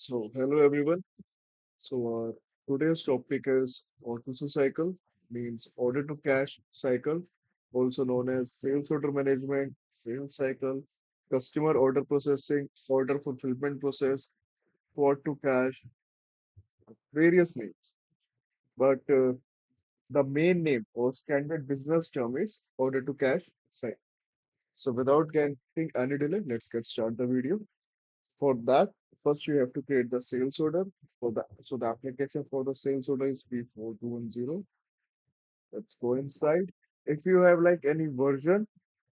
Hello everyone. Today's topic is O2C cycle, means order to cash cycle, also known as sales order management, sales cycle, customer order processing, order fulfillment process, quote to cash, various names. But the main name or standard business term is order to cash cycle. So, without getting any delay, let's get start the video. For that, first you have to create the sales order for the the application for the sales order is P4210. Let's go inside. If you have like any version,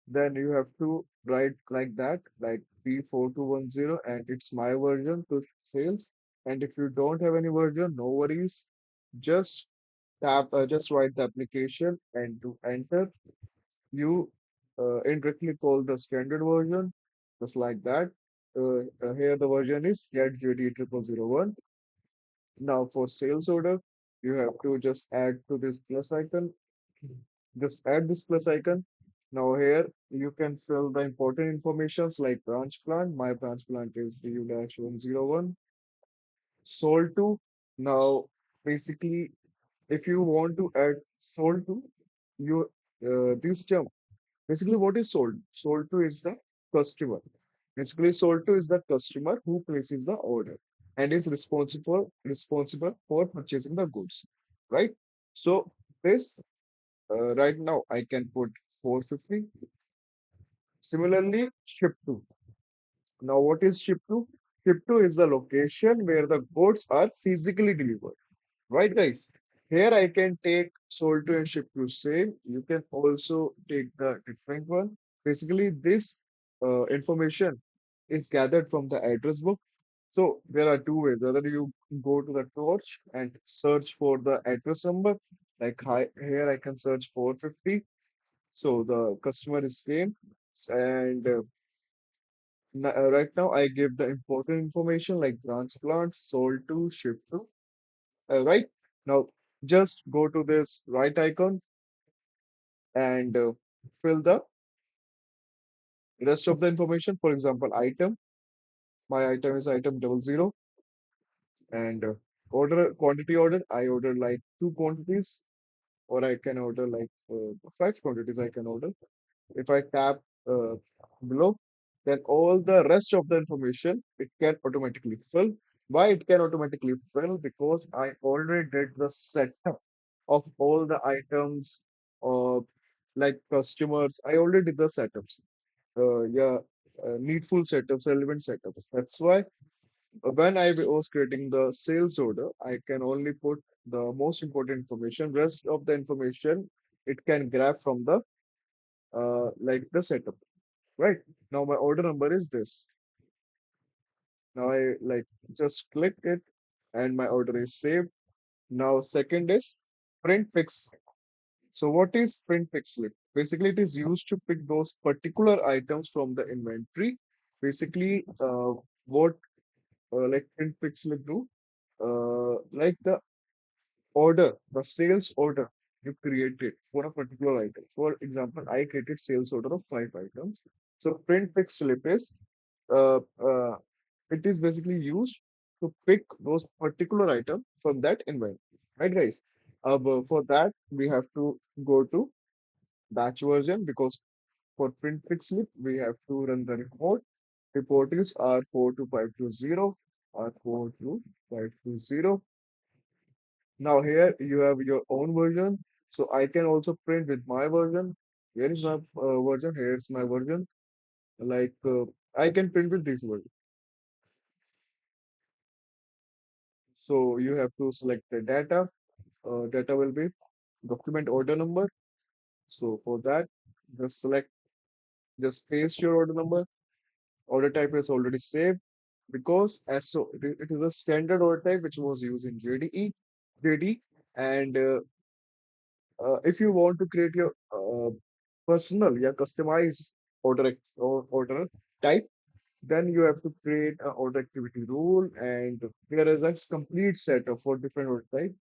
then you have to write like that, like P4210, and it's my version to sales. And if you don't have any version, no worries. Just just write the application and to enter. You indirectly call the standard version, just like that. Here the version is get JD 0001. Now for sales order, you have to just add to this plus icon. Just add this plus icon. Now here you can fill the important informations like branch plan. My branch plan is BU-101. Sold to. Now basically, if you want to add sold to, you this term. Basically, what is sold? Sold to is the customer. Basically, sold to is the customer who places the order and is responsible for purchasing the goods, right? So this right now I can put 450. Similarly, ship to. Now, what is ship to? Ship to is the location where the goods are physically delivered. Right, guys? Here I can take sold to and ship to same. You can also take the different one. Basically, this information is gathered from the address book. So there are two ways. Whether you go to the torch and search for the address number, like here I can search 450. So the customer is same. And right now I give the important information like branch plant, sold to, ship to. Right now, just go to this right icon and fill the rest of the information. For example, item. My item is item 00 and order quantity order. I order like two quantities, or I can order like five quantities. I can order. If I tap uh, below, then all the rest of the information it can automatically fill. Why it can automatically fill? Because I already did the setup of all the items or like customers. I already did the setups. Yeah, needful setups, relevant setups. That's why when I was creating the sales order, I can only put the most important information. Rest of the information it can grab from the like the setup. Right. Now my order number is this. Now I like just click it and my order is saved. Now second is print fix. So what is print pick slip? Basically, it is used to pick those particular items from the inventory. Basically, what like print pick slip do? Like the order, the sales order you created for a particular item. For example, I created sales order of five items. So print pick slip is uh, uh, it is basically used to pick those particular item from that inventory. Right, guys? But for that, we have to go to batch version because for print pick slip, we have to run the report. Report is R42520, R42520. Now here you have your own version. So I can also print with my version. Here is my version. Here is my version. Like I can print with this version. So you have to select the data. Data will be document order number. So for that, just select, just paste your order number. Order type is already saved because as so it is a standard order type which was used in JD, and if you want to create your personal, yeah, customized order type, then you have to create an order activity rule, and there is a complete setup for different order type.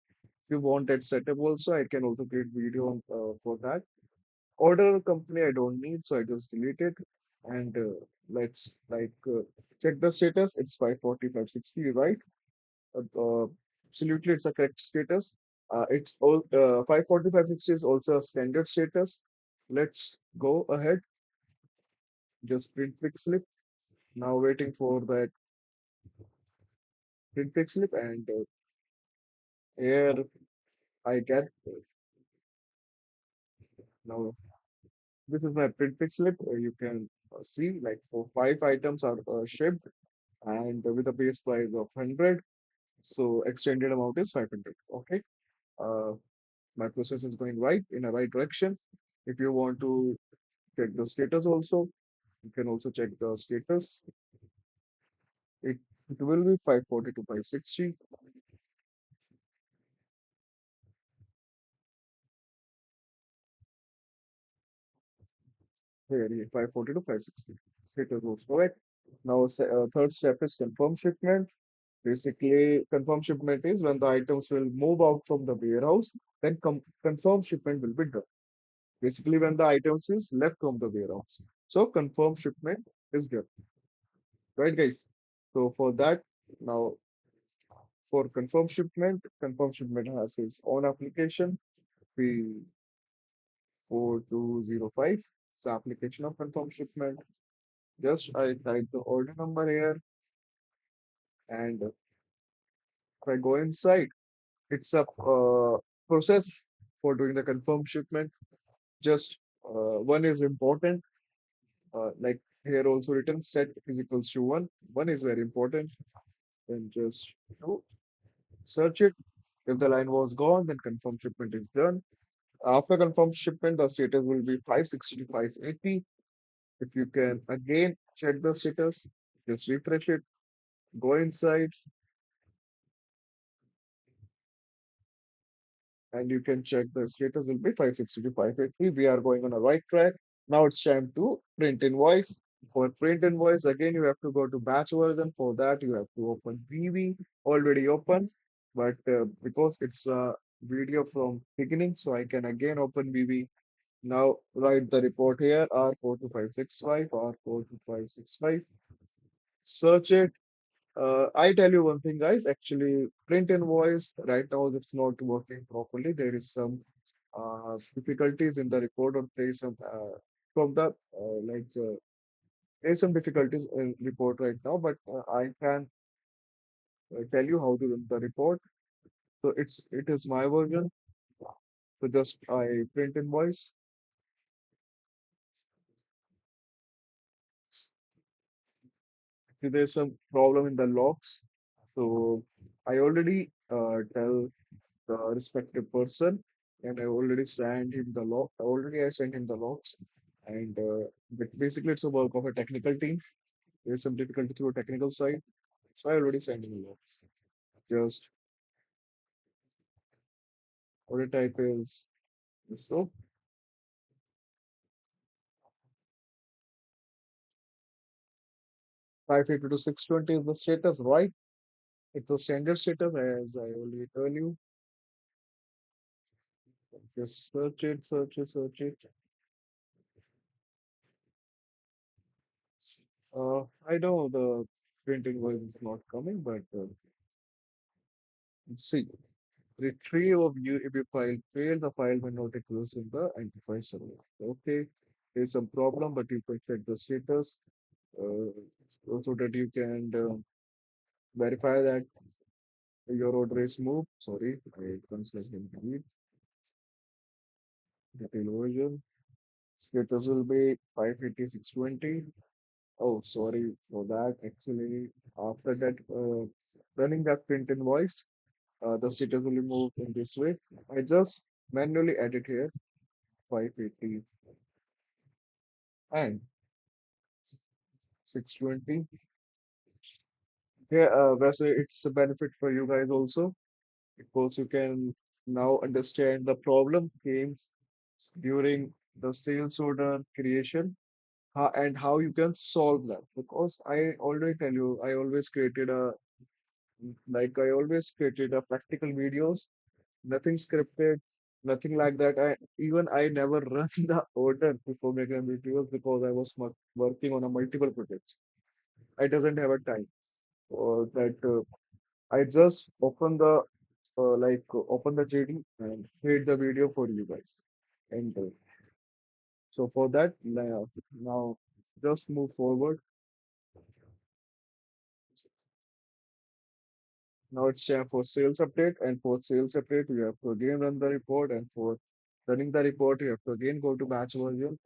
If you want that setup also, I can also create video for that. Order company I don't need, so I just delete it. and let's check the status. It's 540, 560, right? Absolutely, it's a correct status. It's all 540, 560 is also a standard status. Let's go ahead, just print quick slip. Now waiting for that print quick slip, and here I get now this is my print quick slip. You can see like for 5 items are shipped and with a base price of 100. So extended amount is 500. Okay. Uh, my process is going right in the right direction. If you want to check the status also, you can also check the status. It, it will be 540 to 560. Here, 540 to 560. Status was correct. Now, third step is confirm shipment. Basically, confirm shipment is when the items will move out from the warehouse, then confirm shipment will be done. Basically, when the items is left from the warehouse. So, confirm shipment is done. Right, guys? So, for that, now for confirm shipment has its own application. P4205. It's the application of confirm shipment. Just I type the order number here, and if I go inside, it's a process for doing the confirm shipment. Just one is important, like here also written set is equals to one. One is very important. Then just do search it. If the line was gone, then confirm shipment is done. After confirm shipment, the status will be 560 to 580. If you can again check the status, just refresh it, go inside, and you can check the status will be 560 to 580. We are going on a right track. Now it's time to print invoice. For print invoice, again, you have to go to batch version. For that, you have to open VV, already open, but because it's a video from beginning, so I can again open VV. Now write the report here, R42565, R42565. Search it. I tell you one thing, guys. Actually, print invoice right now it's not working properly. There is some difficulties in the report, or there is some from the there is some difficulties in report right now. But I can tell you how to run the report. So it is my version. So just I print invoice. See, there's some problem in the logs. So I already tell the respective person, and I already sent him the log. Already I sent him the logs, and but basically it's a work of a technical team. There's some difficulty through a technical side, so I already sent him the logs. Just order type is so 580 to 620 is the status, right? It's the standard status as I already told you. Just search it, search it, search it. I know the printing voice is not coming, but let's see. Retrieve of UEB file failed. The file may not exist in the enterprise server. Okay, there's some problem, but you can check the status uh, so that you can verify that your order is moved. Sorry, I translated delete detail version. Status will be 58620. Oh, sorry for that. Actually, after that, running that print invoice, the status will be moved in this way. I just manually edit here 580 and 620. Yeah, वैसे it's a benefit for you guys also because you can now understand the problem came during the sales order creation, and how you can solve that. Because I already tell you, I always created a practical videos, nothing scripted, Nothing like that. I never run the order before making a videos because I was working on a multiple projects. I doesn't have a time or that. I just open the JD and create the video for you guys. And so for that, now just move forward. Now it's time for sales update, and for sales update, you have to again run the report, and for running the report, you have to again go to batch version.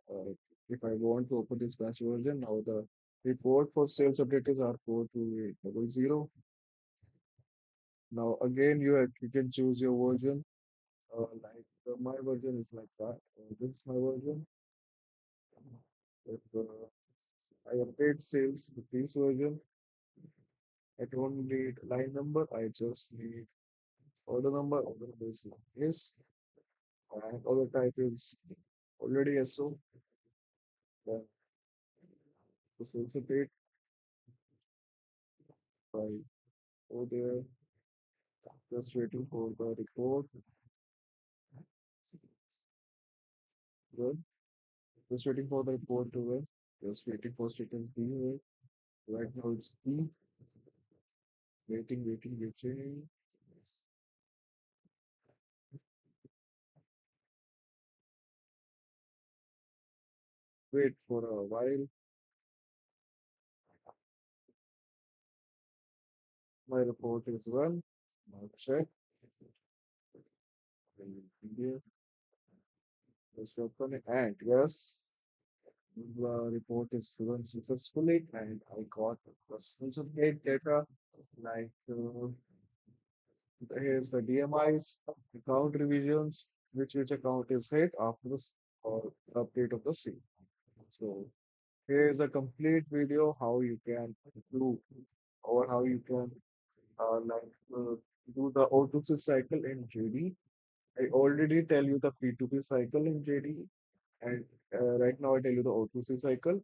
If I want to open this batch version, now the report for sales update is R42800. Now again, you can choose your version. My version is like that. This is my version. If I update sales with this version, I don't need line number. I just need order number. Order number is like this. And other type is already SO. Then the solicit by over there, just waiting for the report. Good. Just waiting for the report to run. Just waiting for status B. Right now it's B. Waiting. Wait for a while. My report is run. Now check. Here, just open it. And yes, the report is run successfully. And I got the certificate data like here's the DMIs, account revisions, which account is hit after the or update of the same. So here is a complete video how you can do or how you can do the O2C cycle in JD. I already tell you the P2P cycle in JD, and right now I tell you the O2C cycle.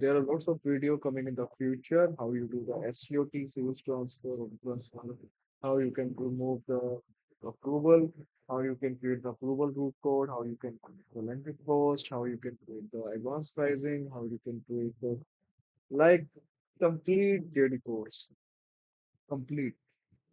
There are lots of video coming in the future, how you do the SCOT, sales transfer, or transfer, how you can remove the approval, how you can create the approval root code, how you can create the landed cost, how you can create the advanced pricing, how you can create the like complete JD course, complete.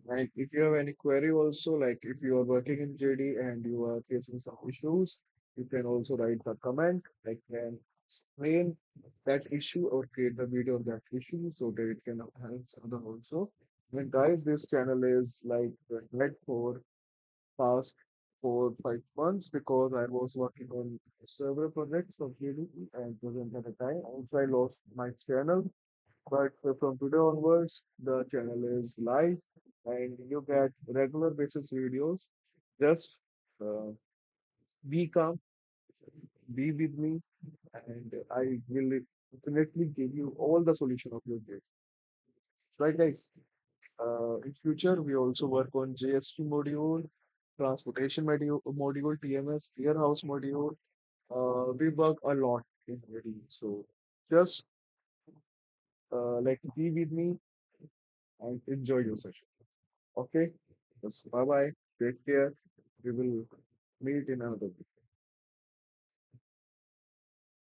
And if you have any query also, like if you are working in JD and you are facing some issues, you can also write the comment. I can explain that issue or create the video of that issue so that it can help other also. And guys, this channel is like red for past 4 5 months because I was working on several projects of JD and wasn't at a time. Also, I lost my channel, but from today onwards, the channel is live and you get regular basis videos. Just uh, be calm, be with me, and I will definitely give you all the solution of your case. Right, guys? In future, we also work on JST module, transportation module, TMS, warehouse module. We work a lot in ready. So just be with me and enjoy your session. Okay, bye bye. Take care. We will meet in another video.